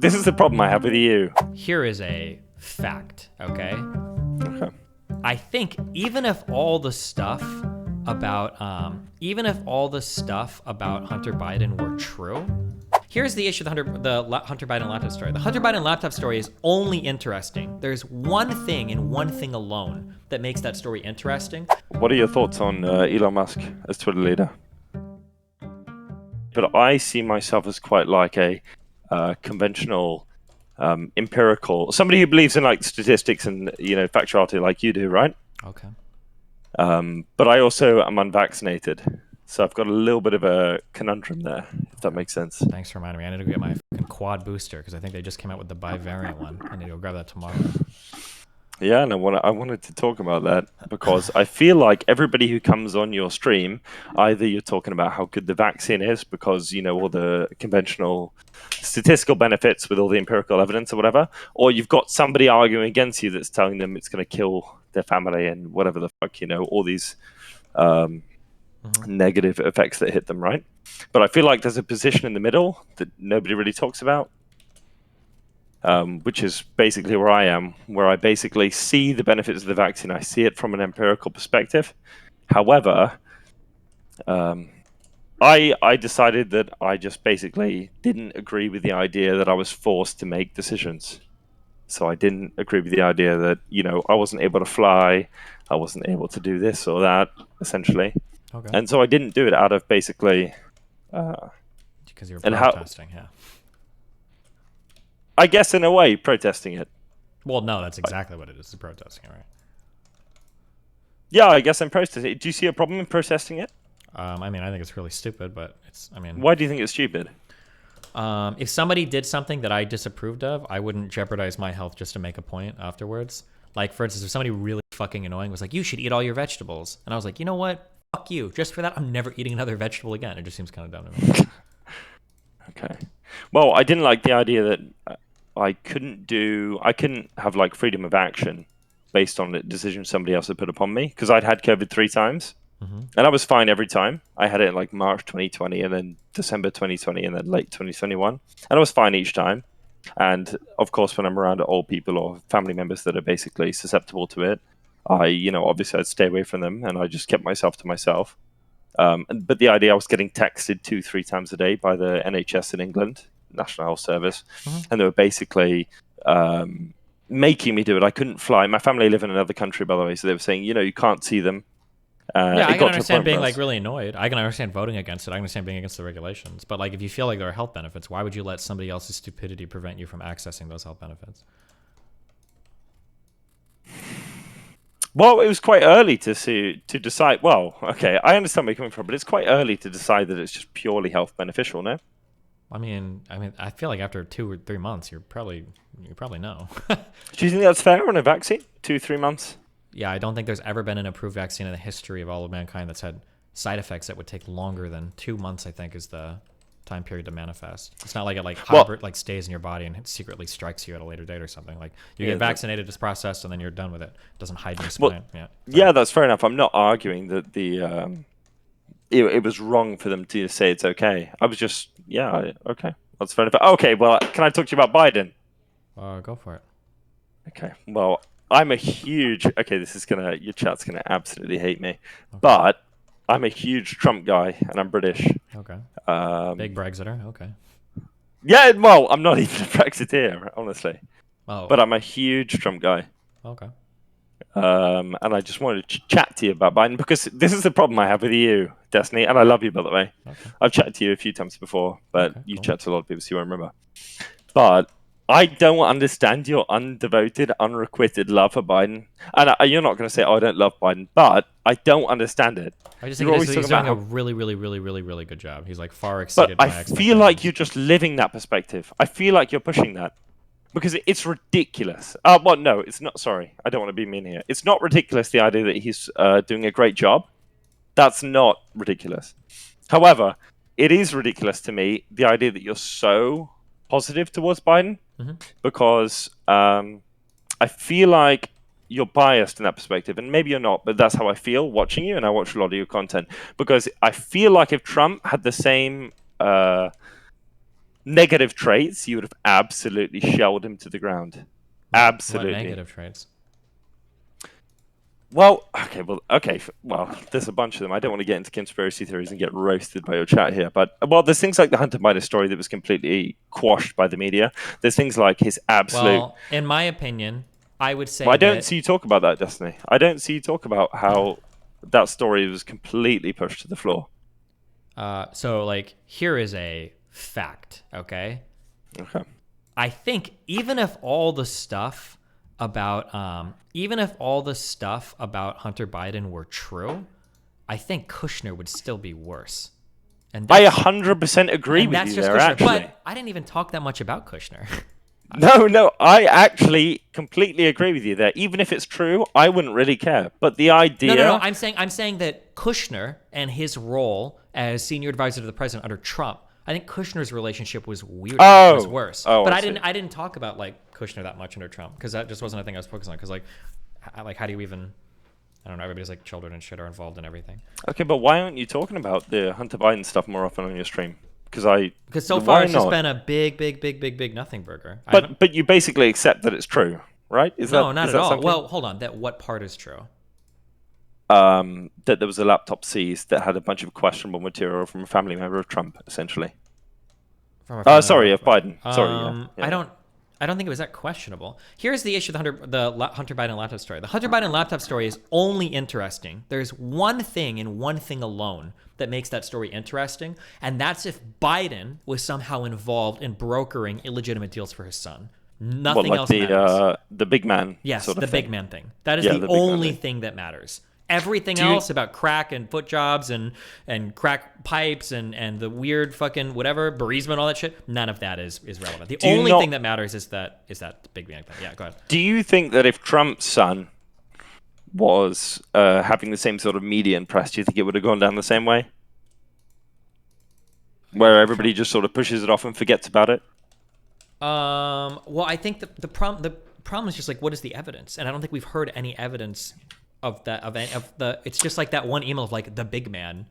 This is the problem I have with you. Here is a fact, okay? Okay. I think even if all the stuff about Hunter Biden were true, here's the issue: the Hunter Biden laptop story. The Hunter Biden laptop story is only interesting. There's one thing and one thing alone that makes that story interesting. What are your thoughts on Elon Musk as Twitter leader? But I see myself as quite like a conventional, empirical, somebody who believes in like statistics and factuality, like you do, right? Okay. But I also am unvaccinated, so I've got a little bit of a conundrum there, if that makes sense. Thanks for reminding me. I need to go get my fucking quad booster because I think they just came out with the bivariant one. I need to go grab that tomorrow. Yeah, and I wanted to talk about that because I feel like everybody who comes on your stream, either you're talking about how good the vaccine is because all the conventional statistical benefits with all the empirical evidence or whatever, or you've got somebody arguing against you that's telling them it's going to kill their family and whatever the fuck, all these negative effects that hit them, right? But I feel like there's a position in the middle that nobody really talks about. Which is basically where I am, where I basically see the benefits of the vaccine. I see it from an empirical perspective. However, I decided that I just basically didn't agree with the idea that I was forced to make decisions. So I didn't agree with the idea that, I wasn't able to fly, I wasn't able to do this or that, essentially. Okay. And so I didn't do it out of basically... because you were protesting, yeah. I guess in a way, protesting it. Well, no, that's exactly what it is, protesting it, right? Yeah, I guess I'm protesting it. Do you see a problem in protesting it? I think it's really stupid, but Why do you think it's stupid? If somebody did something that I disapproved of, I wouldn't jeopardize my health just to make a point afterwards. Like, for instance, if somebody really fucking annoying was like, you should eat all your vegetables. And I was like, you know what? Fuck you. Just for that, I'm never eating another vegetable again. It just seems kind of dumb to me. Okay. Well, I didn't like the idea that I couldn't have like freedom of action based on the decision somebody else had put upon me because I'd had COVID 3 times and I was fine every time. I had it in like March 2020 and then December 2020 and then late 2021 and I was fine each time. And of course, when I'm around old people or family members that are basically susceptible to it, obviously I'd stay away from them and I just kept myself to myself. But the idea I was getting texted 2-3 times a day by the NHS in England, National Health Service, and they were basically making me do it. I couldn't fly. My family live in another country, by the way, so they were saying, you can't see them. Yeah, I can understand being like really annoyed. I can understand voting against it. I can understand being against the regulations. But like, if you feel like there are health benefits, why would you let somebody else's stupidity prevent you from accessing those health benefits? Well, it was quite early to decide. Well, okay, I understand where you're coming from, but it's quite early to decide that it's just purely health beneficial, no? I feel like after 2 or 3 months, you probably know. Do you think that's fair on a vaccine? 2-3 months? Yeah, I don't think there's ever been an approved vaccine in the history of all of mankind that's had side effects that would take longer than 2 months. I think is the time period to manifest. It's not like it stays in your body and it secretly strikes you at a later date or something. Like you get vaccinated, it's processed, and then you're done with it. It doesn't hide in your spine. Yeah, that's fair enough. I'm not arguing that it was wrong for them to say it's okay. I was just okay, that's fair enough. Okay, well, can I talk to you about Biden? Go for it. Okay, well, I'm a huge your chat's gonna absolutely hate me, but I'm a huge Trump guy and I'm British. Okay. Big Brexiter. Okay. Yeah, well, I'm not even a Brexiteer, honestly. Oh. But I'm a huge Trump guy. Okay. And I just wanted to chat to you about Biden because this is the problem I have with you, Destiny, and I love you, by the way. Okay. I've chatted to you a few times before, but you've chatted to a lot of people, so you won't remember. But I don't understand your undevoted, unrequited love for Biden. And you're not going to say, I don't love Biden, but I don't understand it. I just think he's doing a really, really, really, really, really good job. He's like far exceeded my expectations. But I feel like you're just living that perspective. I feel like you're pushing that. Because it's ridiculous. Well, no, it's not. Sorry, I don't want to be mean here. It's not ridiculous, the idea that he's doing a great job. That's not ridiculous. However, it is ridiculous to me, the idea that you're so positive towards Biden, because I feel like you're biased in that perspective. And maybe you're not, but that's how I feel watching you, and I watch a lot of your content. Because I feel like if Trump had the same... Negative traits, you would have absolutely shelled him to the ground. What Absolutely. negative traits? Well, okay. Well, there's a bunch of them. I don't want to get into conspiracy theories and get roasted by your chat here, but there's things like the Hunter Biden story that was completely quashed by the media. There's things like his absolute. Well, in my opinion, I would Well, say I don't that. see you talk about that, Destiny. I don't see you talk about how that story was completely pushed to the floor. So, like, here is a fact, okay? Okay. I think even if all the stuff about Hunter Biden were true, I think Kushner would still be worse. And I that's 100% agree and with that's you just there, Kushner. actually. But I didn't even talk that much about Kushner. No, I actually completely agree with you there. Even if it's true, I wouldn't really care. But the idea. No. I'm saying that Kushner and his role as senior advisor to the president under Trump, I think Kushner's relationship was weirder, was worse. But I didn't talk about like Kushner that much under Trump because that just wasn't a thing I was focused on. Because like how do you even? I don't know. Everybody's like children and shit are involved in everything. Okay, but why aren't you talking about the Hunter Biden stuff more often on your stream? Because so far it's just been a big nothing burger. But you basically accept that it's true, right? Not at all. Something? Well, hold on. That what part is true? That there was a laptop seized that had a bunch of questionable material from a family member of Trump, essentially. From a Sorry, of Biden. Sorry, yeah. I don't think it was that questionable. Here's the issue with the Hunter Biden laptop story. The Hunter Biden laptop story is only interesting. There's one thing and one thing alone that makes that story interesting, and that's if Biden was somehow involved in brokering illegitimate deals for his son. Nothing else matters. The big man. Yes, sort of the thing. big man thing. That is the only thing that matters. Everything else about crack and foot jobs and crack pipes and the weird fucking whatever bereavement, all that shit, none of that is relevant. The only thing that matters is that big man thing. Yeah, go ahead. Do you think that if Trump's son was having the same sort of media and press, do you think it would have gone down the same way? Where everybody just sort of pushes it off and forgets about it? Well, I think the problem is just like, what is the evidence? And I don't think we've heard any evidence of that it's just like that one email of like the big man,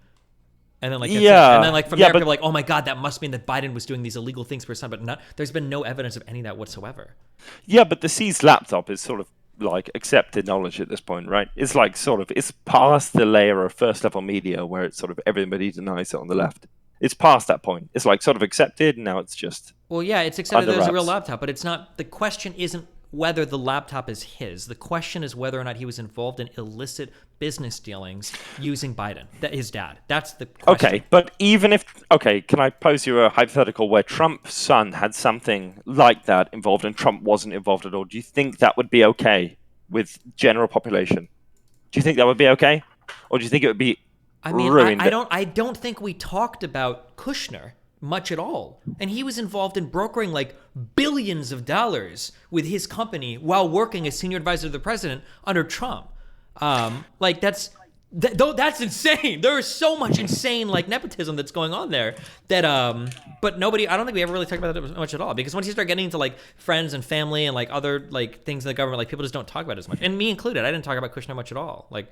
and then like from there people are like, oh my god, that must mean that Biden was doing these illegal things for his son, but there's been no evidence of any of that whatsoever. Yeah, but the seized laptop is sort of like accepted knowledge at this point, right? It's like it's past the layer of first level media where it's sort of everybody denies it on the left. It's past that point. It's like sort of accepted, and now it's just it's accepted that there's a real laptop, but it's not. The question isn't whether the laptop is his. The question is whether or not he was involved in illicit business dealings using Biden, his dad. That's the question. Okay, but even if... Okay, can I pose you a hypothetical where Trump's son had something like that involved and Trump wasn't involved at all? Do you think that would be okay with general population? Do you think that would be okay? Or do you think it would be ruined? I don't think we talked about Kushner much at all, and he was involved in brokering like billions of dollars with his company while working as senior advisor to the president under Trump. Like that's insane. There is so much insane like nepotism that's going on there that but I don't think we ever really talked about that much at all, because once you start getting into like friends and family and like other like things in the government, like people just don't talk about it as much, and me included. I didn't talk about Kushner much at all. Like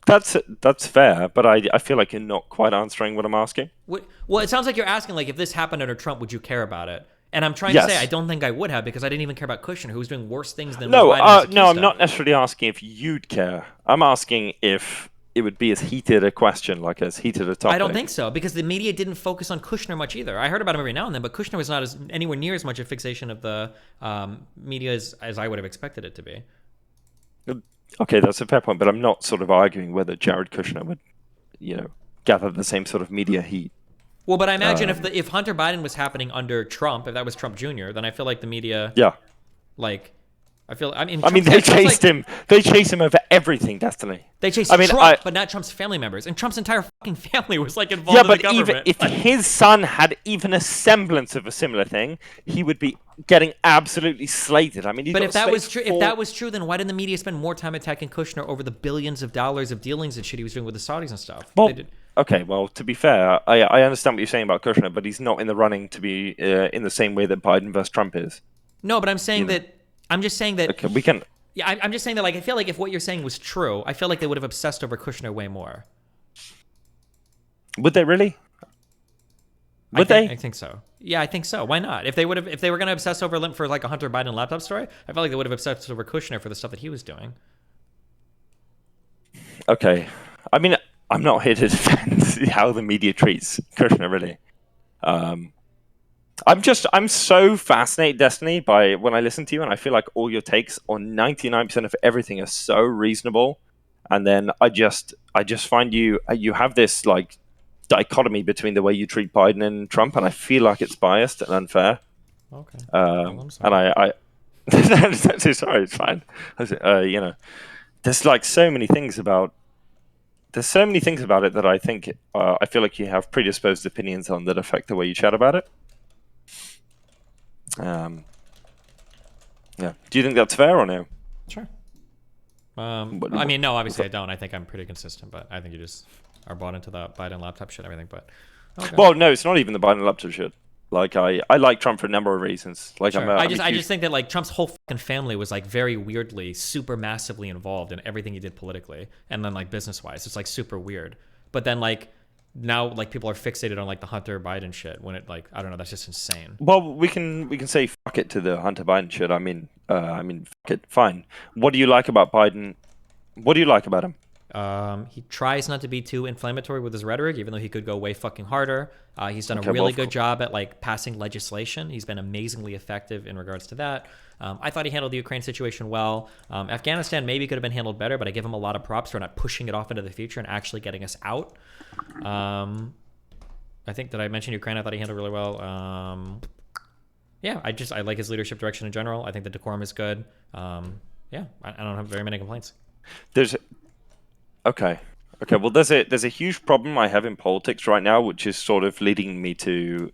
That's fair, but I feel like you're not quite answering what I'm asking. Well, it sounds like you're asking, like, if this happened under Trump, would you care about it? And I'm trying to say I don't think I would have, because I didn't even care about Kushner, who was doing worse things than Biden. No, I'm not necessarily asking if you'd care. I'm asking if it would be as heated a question, like as heated a topic. I don't think so, because the media didn't focus on Kushner much either. I heard about him every now and then, but Kushner was not anywhere near as much a fixation of the media as I would have expected it to be. Okay, that's a fair point, but I'm not sort of arguing whether Jared Kushner would, gather the same sort of media heat. Well, but I imagine if Hunter Biden was happening under Trump, if that was Trump Jr., then I feel like the media, they chased him. They chased him over everything, Destiny. They chased Trump, but not Trump's family members, and Trump's entire fucking family was like involved in the government. Yeah, but even if his son had even a semblance of a similar thing, he would be getting absolutely slated. I mean, but if that was true, then why didn't the media spend more time attacking Kushner over the billions of dollars of dealings and shit he was doing with the Saudis and stuff? Well, okay, well, to be fair, I understand what you're saying about Kushner, but he's not in the running to be in the same way that Biden versus Trump is. No, but I'm saying that. I'm just saying that. Okay, we can. Yeah, I'm just saying that. Like, I feel like if what you're saying was true, I feel like they would have obsessed over Kushner way more. Would they really? Would they? I think so. Yeah, I think so. Why not? If they were gonna obsess over Limp for like a Hunter Biden laptop story, I felt like they would have obsessed over Kushner for the stuff that he was doing. Okay. I mean, I'm not here to defend how the media treats Kushner, really. Um, I'm so fascinated, Destiny, by when I listen to you, and I feel like all your takes on 99% of everything are so reasonable. And then I just find you have this like dichotomy between the way you treat Biden and Trump, and I feel like it's biased and unfair. Okay. Well, I'm And sorry. I sorry, it's fine. You know, there's like so many things about there's so many things about it that I think I feel like you have predisposed opinions on that affect the way you chat about it. Um, yeah. Do you think that's fair or no? Sure. What, I mean, no, what's obviously I up? don't. I think I'm pretty consistent, but I think you just are bought into the Biden laptop shit and everything. But okay. Well, no, it's not even the Biden laptop shit. Like I like Trump for a number of reasons. Like Sure. I'm a I huge just think that like Trump's whole fucking family was like very weirdly, super massively involved in everything he did politically, and then like business wise, it's like super weird. But then like now like people are fixated on like the Hunter Biden shit when it like I don't know, that's just insane. well, we can say fuck it to the Hunter Biden shit. I mean, fuck it, fine. What do you like about Biden? What do you like about him? He tries not to be too inflammatory with his rhetoric, even though he could go way fucking harder. He's done a Okay, well, really good job at like passing legislation. He's been amazingly effective in regards to that. I thought he handled the Ukraine situation well. Afghanistan maybe could have been handled better, but I give him a lot of props for not pushing it off into the future and actually getting us out. I think that I mentioned Ukraine. I thought he handled really well. Yeah, I like his leadership direction in general. I think the decorum is good. Yeah, I don't have very many complaints. There's okay. Okay, well, there's a huge problem I have in politics right now, which is sort of leading me to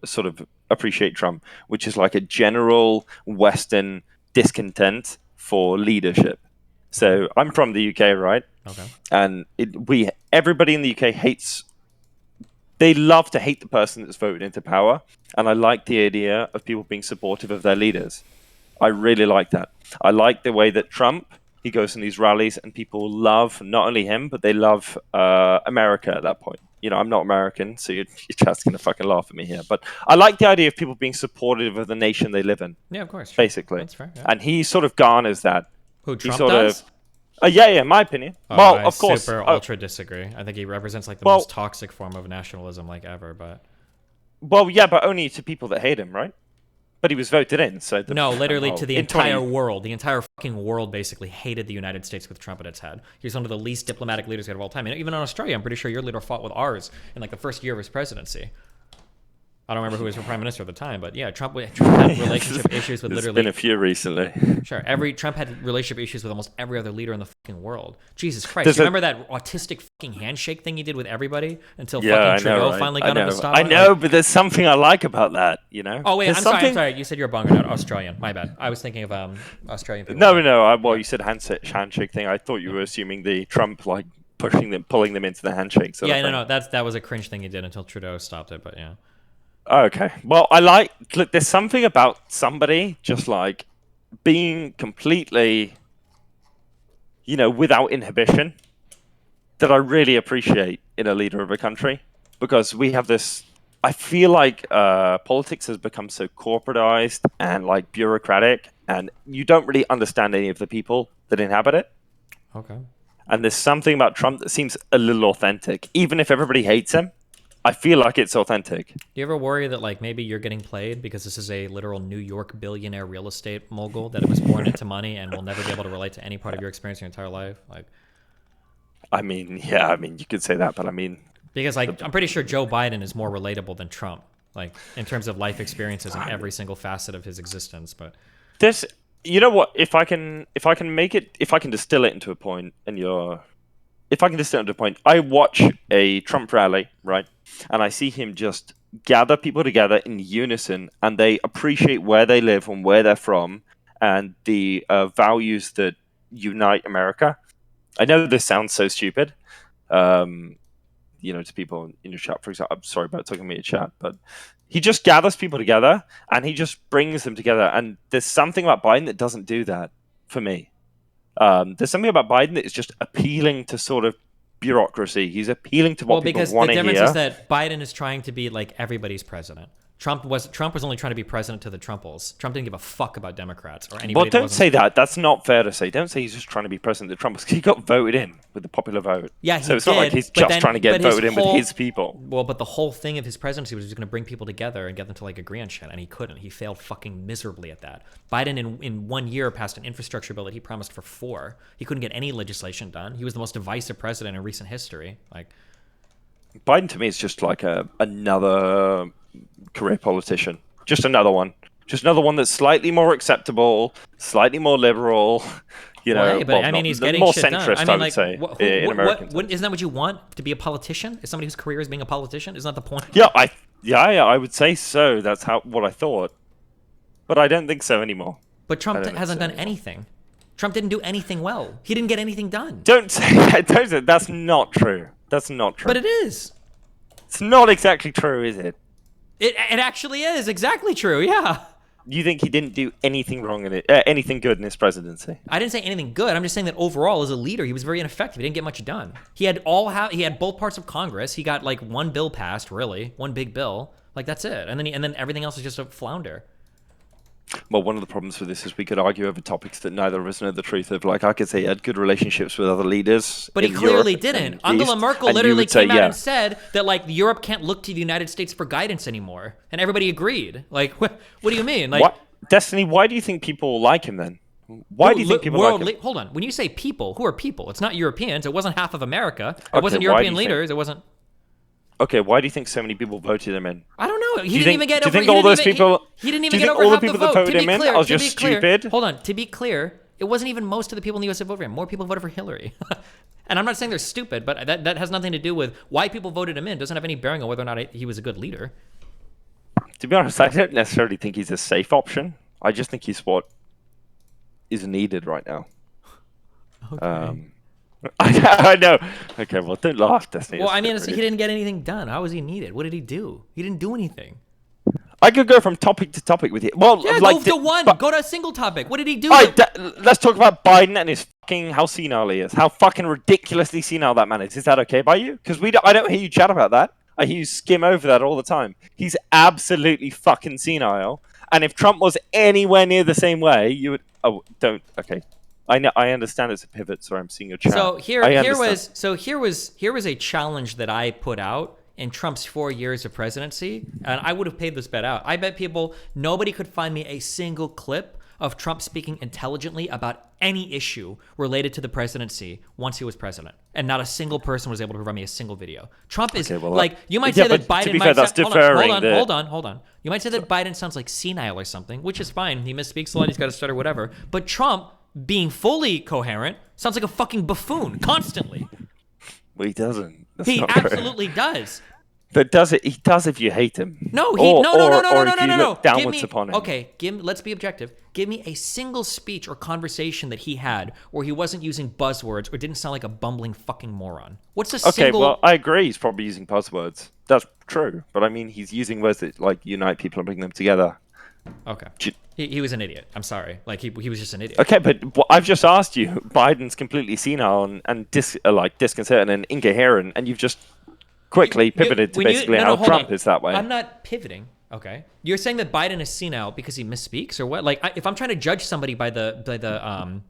sort of appreciate Trump, which is like a general Western discontent for leadership. Okay. So I'm from the UK, right? Okay. And we everybody in the UK hates. They love to hate the person that's voted into power, and I like the idea of people being supportive of their leaders. I really like that. I like the way that Trump he goes in these rallies and people love not only him but they love America at that point. You know, I'm not American, so you're just gonna fucking laugh at me here. But I like the idea of people being supportive of the nation they live in, Yeah, of course. Sure. basically. That's fair. Yeah. And he sort of garners that. Who He Trump sort of, does? yeah, in my opinion. Well, I of course. super ultra disagree. I think he represents like the Well, most toxic form of nationalism like ever. But well, yeah, but only to people that hate him, right? But he was voted in, so no, literally well, to the in entire 20, world. The entire fucking world basically hated the United States with Trump at its head. He was one of the least diplomatic leaders of all time. And even in Australia, I'm pretty sure your leader fought with ours in like the first year of his presidency. I don't remember who was prime minister at the time, but yeah, Trump had relationship issues with there's literally. been a few recently. Sure, Trump had relationship issues with almost every other leader in the fucking world. Jesus Christ, There's you a remember that autistic fucking handshake thing he did with everybody until Yeah, fucking I know, Trudeau right? finally I got him know, to stop I him? know, Like, but there's something I like about that, you know? oh wait, There's I'm sorry, I'm something... sorry. You said you're a bunger, not Australian. My bad. I was thinking of Australian people. No, But, no, well, yeah. you said handshake thing. I thought you were assuming the Trump, like, pushing them, pulling them into the handshake sort Yeah, of no, thing. no, that was a cringe thing he did until Trudeau stopped it. But yeah, Okay. Well, I like... Look, there's something about somebody just, like, being completely, you know, without inhibition that I really appreciate in a leader of a country because we have this. I feel like politics has become so corporatized and like bureaucratic, and you don't really understand any of the people that inhabit it. okay. And there's something about Trump that seems a little authentic, even if everybody hates him. I feel like it's authentic. Do you ever worry that like maybe you're getting played because this is a literal New York billionaire real estate mogul that was born into money and will never be able to relate to any part of your experience your entire life? Like, I mean, yeah, I mean, you could say that, but I mean, because like I'm pretty sure Joe Biden is more relatable than Trump, like in terms of life experiences in every single facet of his existence. But there's, you know what? If I can make it, if I can distill it into a point, and you're if I can distill it to a point, I watch a Trump rally, right? And I see him just gather people together in unison and they appreciate where they live and where they're from and the values that unite America. I know this sounds so stupid, um, you know, to people in your chat, for example. I'm sorry about talking about your chat, but he just gathers people together and he just brings them together. And there's something about Biden that doesn't do that for me. There's something about Biden that is just appealing to sort of bureaucracy. He's appealing to Well, what people because the want to difference hear. is that Biden is trying to be like everybody's president. Trump was only trying to be president to the Trumples. Trump didn't give a fuck about Democrats or anybody. Well, That don't wasn't... say that. That's not fair to say. Don't say he's just trying to be president of Trump because he got voted in with the popular vote. Yeah, he so it's did. not like he's but just then, trying to get but his voted in with his people. Well, but the whole thing of his presidency was he was going to bring people together and get them to like agree on shit, and he couldn't. He failed fucking miserably at that. Biden in 1 year passed an infrastructure bill that he promised for 4. He couldn't get any legislation done. He was the most divisive president in recent history. Like, Biden to me is just like another career politician. Just another one. Just another one that's slightly more acceptable, slightly more liberal. You know, well, hey, but I mean, he's getting more shit done. centrist, I mean, I would like, say, in American terms. isn't that what you want to be a politician? Is somebody whose career is being a politician? Isn't that the point? Yeah, I would say so. That's what I thought, but I don't think so anymore. But Trump hasn't done anything. Trump didn't do anything well. He didn't get anything done. Don't say that. Don't say that's not true. That's not true. But it is. It's not exactly true, is it? It actually is exactly true. Yeah. You think he didn't do anything wrong in it, anything good in his presidency? I didn't say anything good. I'm just saying that overall, as a leader, he was very ineffective. He didn't get much done. He had both parts of Congress. He got like one bill passed, really, one big bill. Like that's it. And then everything else is just a flounder. Well, one of the problems with this is we could argue over topics that neither of us know the truth of. Like, I could say he had good relationships with other leaders. But he clearly didn't. Angela Merkel literally came out and said that, like, Europe can't look to the United States for guidance anymore. And everybody agreed. Like, what do you mean? Like, what? Destiny, why do you think people like him then? Why do you think people like him? Hold on. When you say people, who are people? It's not Europeans. It wasn't half of America. It wasn't European leaders. It wasn't... Okay, why do you think so many people voted him in? I don't know. He didn't even get over. Do you think all those people? He didn't even get over half the vote. That voted him in are just stupid? Hold on. To be clear, it wasn't even most of the people in the U.S. that voted for him. More people voted for Hillary. And I'm not saying they're stupid, but that has nothing to do with why people voted him in. It doesn't have any bearing on whether or not he was a good leader. To be honest, I don't necessarily think he's a safe option. I just think he's what is needed right now. Okay. I know. Okay, well, don't laugh, Destiny. Well, I mean, he didn't get anything done. How was he needed? What did he do? He didn't do anything. I could go from topic to topic with you. Well, yeah, like, go to one. Go to a single topic. What did he do? All right, let's talk about Biden and his fucking how senile he is. How fucking ridiculously senile that man is. Is that okay by you? Because I don't hear you chat about that. I hear you skim over that all the time. He's absolutely fucking senile. And if Trump was anywhere near the same way, you would. Oh, don't. Okay. I know. I understand it's a pivot, so I'm seeing a chat. So here was a challenge that I put out in Trump's 4 years of presidency, and I would have paid this bet out. I bet nobody could find me a single clip of Trump speaking intelligently about any issue related to the presidency once he was president, and not a single person was able to provide me a single video. Trump is you might say that Biden. To be fair, that's deferring. Hold on. You might say that Biden sounds like senile or something, which is fine. He misspeaks a lot. He's got a stutter, whatever. But Trump, being fully coherent, sounds like a fucking buffoon constantly. Well, he doesn't. That's he absolutely does. But does it? He does if you hate him. No, no. Downwards upon him. Okay, let's be objective. Give me a single speech or conversation that he had where he wasn't using buzzwords or didn't sound like a bumbling fucking moron. What's a single? Okay, well, I agree. He's probably using buzzwords. That's true. But I mean, he's using words that like unite people and bring them together. Okay. He was an idiot. I'm sorry. Like he was just an idiot. Okay, but I've just asked you. Biden's completely senile and disconcerting and incoherent, and you've just quickly pivoted to basically how Trump is that way. I'm not pivoting. Okay, you're saying that Biden is senile because he misspeaks or what? Like, if I'm trying to judge somebody by the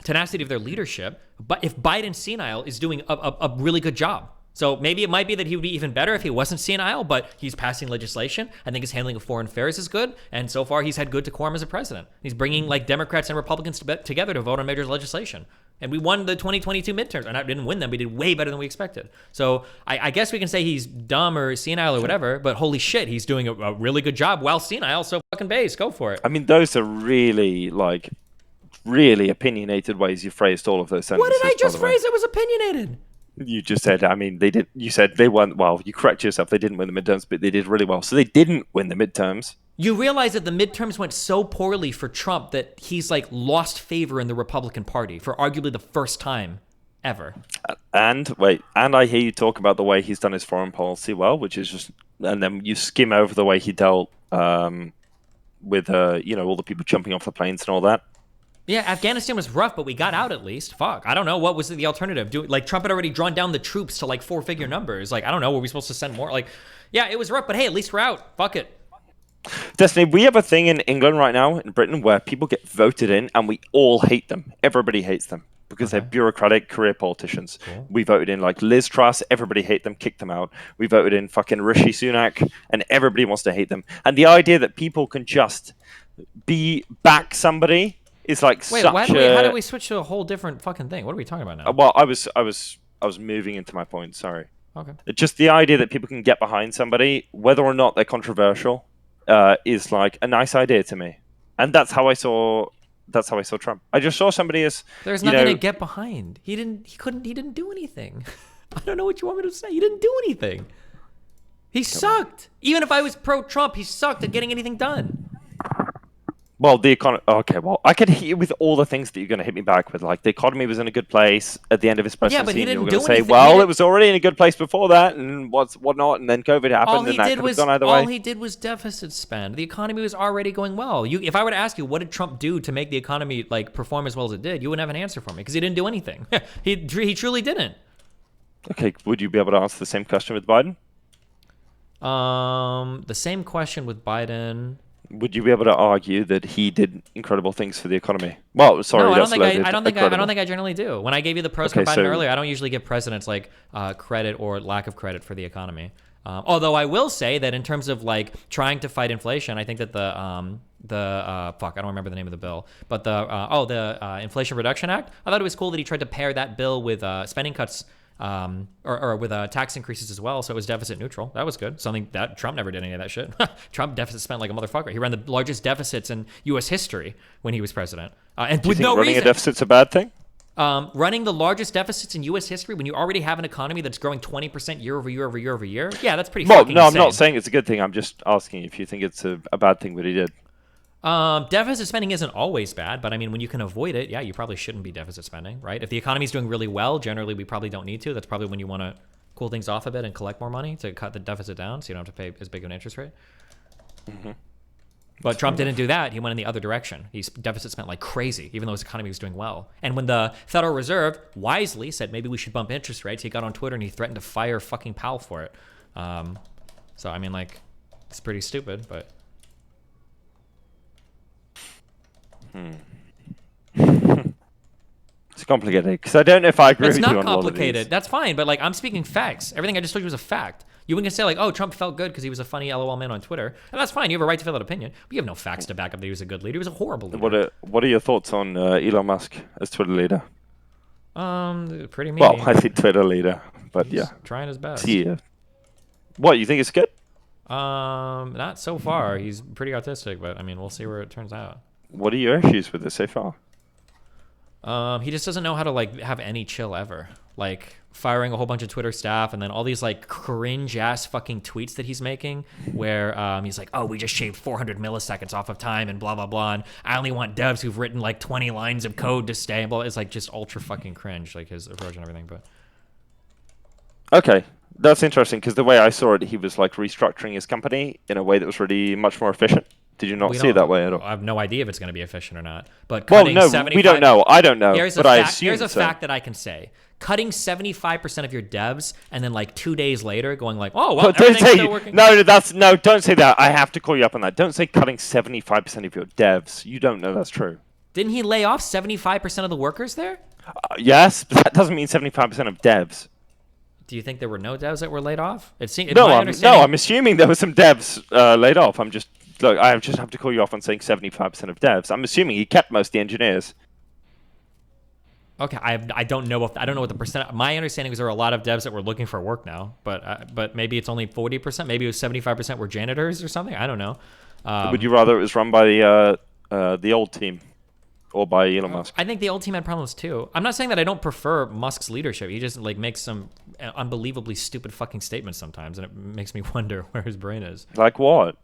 tenacity of their leadership, but if Biden's senile is doing a really good job. So maybe it might be that he would be even better if he wasn't senile, but he's passing legislation. I think his handling of foreign affairs is good, and so far he's had good decorum as a president. He's bringing like Democrats and Republicans together to vote on major legislation. And we won the 2022 midterms. And I didn't win them. We did way better than we expected. So I guess we can say he's dumb or senile or whatever, but holy shit, he's doing a really good job while senile. So fucking base, go for it. I mean, those are really opinionated ways you phrased all of those sentences. What did I just phrase that was opinionated? You just said, I mean, they did. You said they won. Well, you correct yourself. They didn't win the midterms, but they did really well. So they didn't win the midterms. You realize that the midterms went so poorly for Trump that he's like lost favor in the Republican Party for arguably the first time ever. And I hear you talk about the way he's done his foreign policy well, which is just, and then you skim over the way he dealt with all the people jumping off the planes and all that. Yeah, Afghanistan was rough, but we got out at least. Fuck, I don't know what was the alternative. Like Trump had already drawn down the troops to like 4-figure numbers. Like I don't know, were we supposed to send more? Like, yeah, it was rough, but hey, at least we're out. Fuck it. Destiny, we have a thing in England right now, in Britain, where people get voted in and we all hate them. Everybody hates them because they're bureaucratic career politicians. Cool. We voted in like Liz Truss, everybody hate them, kicked them out. We voted in fucking Rishi Sunak, and everybody wants to hate them. And the idea that people can just back somebody is like Wait, such how did we switch to a whole different fucking thing? What are we talking about now? Well, I was moving into my point. Sorry. Okay. Just the idea that people can get behind somebody, whether or not they're controversial, is like a nice idea to me, and that's how I saw Trump. I just saw somebody as there's nothing to get behind. He didn't do anything. I don't know what you want me to say. He didn't do anything. He sucked. Even if I was pro-Trump, he sucked at getting anything done. Well, the economy. Okay, well, I could hit you with all the things that you're going to hit me back with. Like the economy was in a good place at the end of his presidency. Yeah, but he didn't and do you were going to say, anything. well, it was already in a good place before that, and whatnot, and then COVID happened, and that could have gone either way. All he did was deficit spend. The economy was already going well. If I were to ask you, what did Trump do to make the economy like perform as well as it did, you wouldn't have an answer for me because he didn't do anything. he truly didn't. Okay, would you be able to answer the same question with Biden? The same question with Biden. Would you be able to argue that he did incredible things for the economy? Well, sorry, no, I don't think incredible. I generally do. When I gave you the pros for Biden earlier, I don't usually give presidents like credit or lack of credit for the economy. Although I will say that in terms of like trying to fight inflation, I think that fuck, I don't remember the name of the bill, but the Inflation Reduction Act. I thought it was cool that he tried to pair that bill with spending cuts. Or with tax increases as well, so it was deficit neutral. That was good. Something that Trump never did any of that shit. Trump deficit spent like a motherfucker. He ran the largest deficits in U.S. history when he was president, and with no reason. Running a deficit's a bad thing? Running the largest deficits in U.S. history when you already have an economy that's growing 20% year over year, yeah, that's pretty. Fucking insane. I'm not saying it's a good thing. I'm just asking if you think it's a bad thing what he did. Deficit spending isn't always bad, but I mean, when you can avoid it, yeah, you probably shouldn't be deficit spending, right? If the economy's doing really well, generally we probably don't need to. That's probably when you want to cool things off a bit and collect more money to cut the deficit down so you don't have to pay as big of an interest rate. Mm-hmm. But Trump didn't do that. He went in the other direction. He deficit spent like crazy, even though his economy was doing well. And when the Federal Reserve wisely said maybe we should bump interest rates, he got on Twitter and he threatened to fire fucking Powell for it. So I mean, like, it's pretty stupid, but. It's complicated because I don't know if I agree with you on all of these. It's not complicated. That's fine, but like I'm speaking facts. Everything I just told you was a fact. You wouldn't say like, oh, Trump felt good because he was a funny LOL man on Twitter, and that's fine. You have a right to feel that opinion, but you have no facts to back up that he was a good leader. He was a horrible leader. What are your thoughts on Elon Musk as Twitter leader? Pretty mean. Well, I think Twitter leader, but He's trying his best. Yeah. What, you think it's good? Not so far. He's pretty autistic, but I mean, we'll see where it turns out. What are your issues with this so far? He just doesn't know how to like have any chill ever. Like firing a whole bunch of Twitter staff and then all these like cringe ass fucking tweets that he's making where he's like, oh, we just shaved 400 milliseconds off of time and blah, blah, blah. And I only want devs who've written like 20 lines of code to stay. And blah. It's like just ultra fucking cringe, like his approach and everything. But okay. That's interesting because the way I saw it, he was like restructuring his company in a way that was really much more efficient. Did you not see it that way at all? I have no idea if it's going to be efficient or not. But we don't know. I don't know. Here's a fact that I can say. Cutting 75% of your devs and then like 2 days later going like, oh, well, everything's still working. No, don't say that. I have to call you up on that. Don't say cutting 75% of your devs. You don't know that's true. Didn't he lay off 75% of the workers there? Yes, but that doesn't mean 75% of devs. Do you think there were no devs that were laid off? I'm assuming there were some devs laid off. I just have to call you off on saying 75% of devs. I'm assuming he kept most of the engineers. Okay, I don't know what the percent. My understanding was there were a lot of devs that were looking for work now, but maybe it's only 40%. Maybe it was 75% were janitors or something. I don't know. Would you rather it was run by the old team or by Elon Musk? I think the old team had problems too. I'm not saying that I don't prefer Musk's leadership. He just like makes some unbelievably stupid fucking statements sometimes, and it makes me wonder where his brain is. Like what?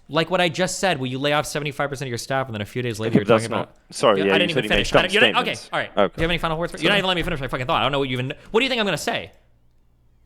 Like what I just said, will you lay off 75% of your staff and then a few days later you're talking about... Sorry, I didn't even finish. Okay, all right. Okay. Do you have any final words? You're not even letting me finish my fucking thought. I don't know what you even... What do you think I'm going to say?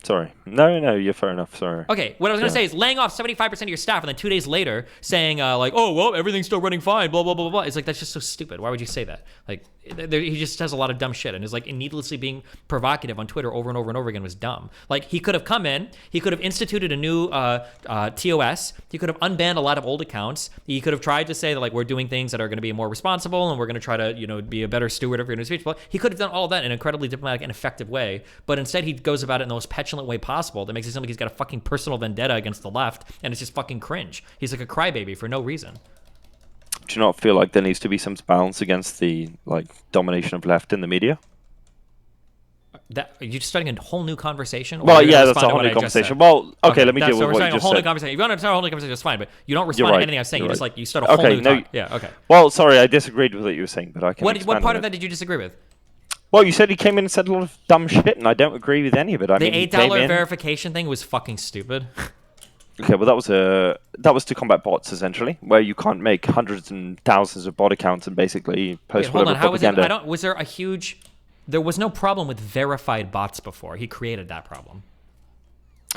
Sorry. No, you're fair enough. Sorry. Okay, what I was going to say is laying off 75% of your staff and then 2 days later saying, like, oh, well, everything's still running fine, blah, blah, blah, blah, blah. It's like, that's just so stupid. Why would you say that? Like, he just says a lot of dumb shit and is like needlessly being provocative on Twitter over and over and over again was dumb. Like, he could have come in, he could have instituted a new TOS, he could have unbanned a lot of old accounts, he could have tried to say that, like, we're doing things that are going to be more responsible and we're going to try to, be a better steward of your speech. He could have done all of that in an incredibly diplomatic and effective way, but instead he goes about it in the most petulant way possible that makes it sound like he's got a fucking personal vendetta against the left, and it's just fucking cringe. He's like a crybaby for no reason. Do you not feel like there needs to be some balance against the domination of left in the media? That are you just starting a whole new conversation? Well, yeah, that's a whole new conversation. Well, okay, let me deal with what you just said. If you want to start a whole new conversation, that's fine. But you don't respond to anything I'm saying. You just you start a whole new talk. Yeah, okay. Well, sorry, I disagreed with what you were saying, but I can. What part of that did you disagree with? Well, you said he came in and said a lot of dumb shit, and I don't agree with any of it. The $8 verification thing was fucking stupid. Okay, well that was to combat bots essentially, where you can't make hundreds and thousands of bot accounts and basically post whatever propaganda. How was it? There was no problem with verified bots before. He created that problem.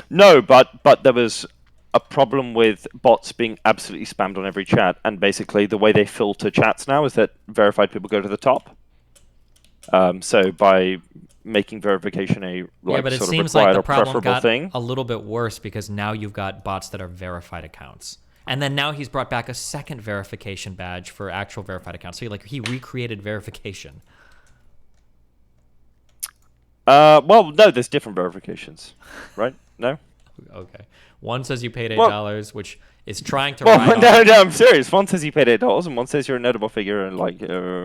No, but there was a problem with bots being absolutely spammed on every chat, and basically the way they filter chats now is that verified people go to the top. So by making verification a but it sort seems of required like the or problem preferable got thing, a little bit worse because now you've got bots that are verified accounts. And then now he's brought back a second verification badge for actual verified accounts. So he recreated verification. Well, no, there's different verifications, right? No? Okay. One says you paid $8, which is trying to no, I'm serious. One says you paid $8 and one says you're a notable figure and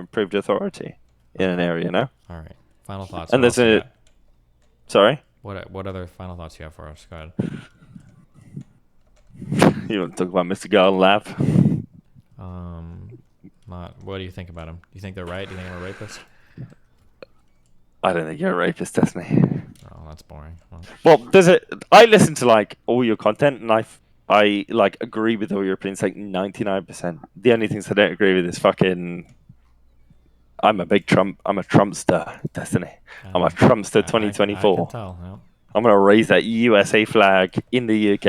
approved authority in an area, no? All right. Final thoughts. And there's a... Sorry? What other final thoughts do you have for us? Go ahead. You want to talk about Mr. Garden Lab? What do you think about him? Do you think they're right? Do you think I'm a rapist? I don't think you're a rapist, Destiny. Oh, that's boring. Well, I listen to all your content and I agree with all your opinions 99%. The only things I don't agree with is fucking... I'm a Trumpster, Destiny. I'm a Trumpster 2024. I can tell, yeah. I'm going to raise that USA flag in the UK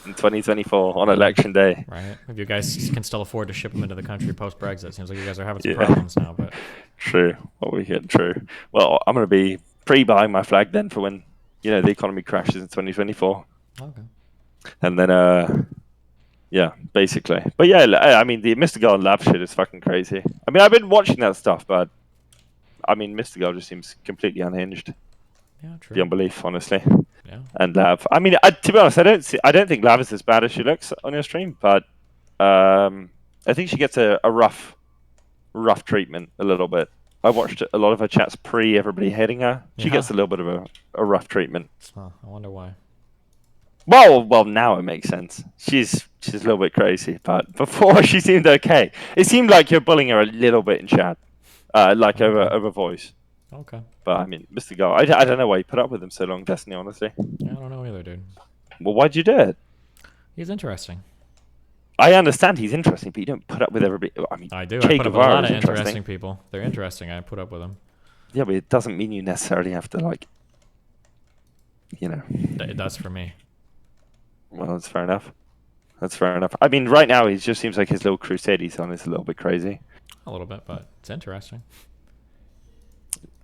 in 2024 on election day. Right. If you guys can still afford to ship them into the country post-Brexit, seems like you guys are having some problems now. But True. What we get, true. Well, I'm going to be pre-buying my flag then for when, the economy crashes in 2024. Okay. And then, yeah, basically. But yeah, I mean, the Mr. Garden Lab shit is fucking crazy. I mean, I've been watching that stuff, but I mean, Mr. Garden just seems completely unhinged. Yeah, true. Beyond belief, honestly. Yeah. And Lav. I mean, to be honest, I don't think Lav is as bad as she looks on your stream, but I think she gets a rough treatment a little bit. I watched a lot of her chats pre everybody hating her. She gets a little bit of a rough treatment. Huh, I wonder why. Well, now it makes sense. She's a little bit crazy, but before she seemed okay. It seemed like you're bullying her a little bit in chat, over voice. Okay. But I mean, Mr. Go, I don't know why you put up with him so long, Destiny, honestly. Yeah, I don't know either, dude. Well, why'd you do it? He's interesting. I understand he's interesting, but you don't put up with everybody. I mean, I do. I put up with a lot of interesting people. They're interesting. I put up with them. Yeah, but it doesn't mean you necessarily have to, It does for me. Well, that's fair enough. I mean, right now, he just seems like his little crusade he's on is a little bit crazy. A little bit, but it's interesting.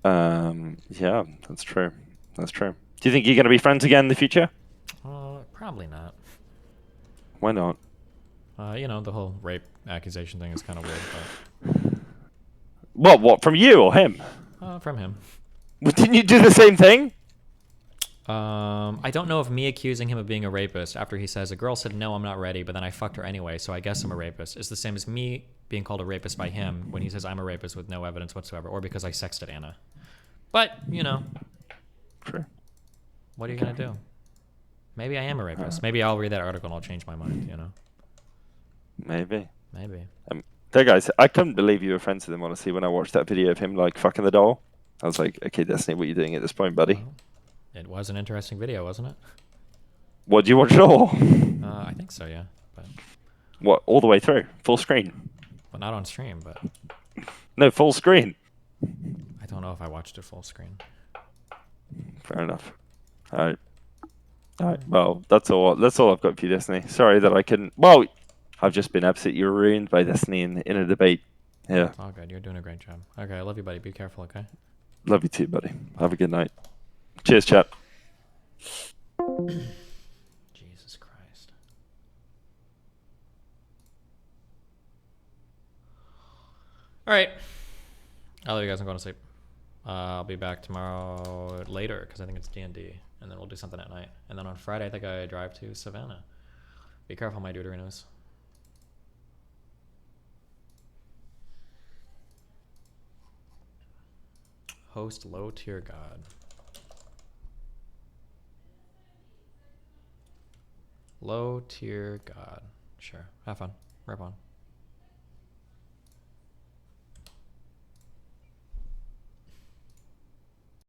Yeah, that's true. Do you think you're going to be friends again in the future? Probably not. Why not? The whole rape accusation thing is kind of weird, but... What, from you or him? From him. Well, didn't you do the same thing? I don't know if me accusing him of being a rapist after he says, a girl said, no, I'm not ready, but then I fucked her anyway, so I guess I'm a rapist, is the same as me being called a rapist by him when he says I'm a rapist with no evidence whatsoever, or because I sexted Anna. But, True. What are you going to do? Maybe I am a rapist. Maybe I'll read that article and I'll change my mind, Maybe. There, guys, I couldn't believe you were friends with him, honestly, when I watched that video of him, fucking the doll. I was like, okay, Destiny, what are you doing at this point, buddy? Well, it was an interesting video, wasn't it? What, did you watch it all? I think so, yeah. But what, all the way through? Full screen? Well, not on stream, but... No, full screen. I don't know if I watched it full screen. Fair enough. All right. All right. Well, that's all. That's all I've got for you, Destiny. Sorry that I couldn't. Well, I've just been absolutely ruined by Destiny in a debate. Yeah. It's all good. You're doing a great job. Okay, I love you, buddy. Be careful, okay? Love you too, buddy. Have a good night. Cheers, chat. Jesus Christ. All right. I'll leave you guys. I'm going to sleep. I'll be back tomorrow later because I think it's D&D, and then we'll do something at night. And then on Friday, I think I drive to Savannah. Be careful, my deuterinos. Host low tier god. Low tier god. Sure. Have fun. Rip on.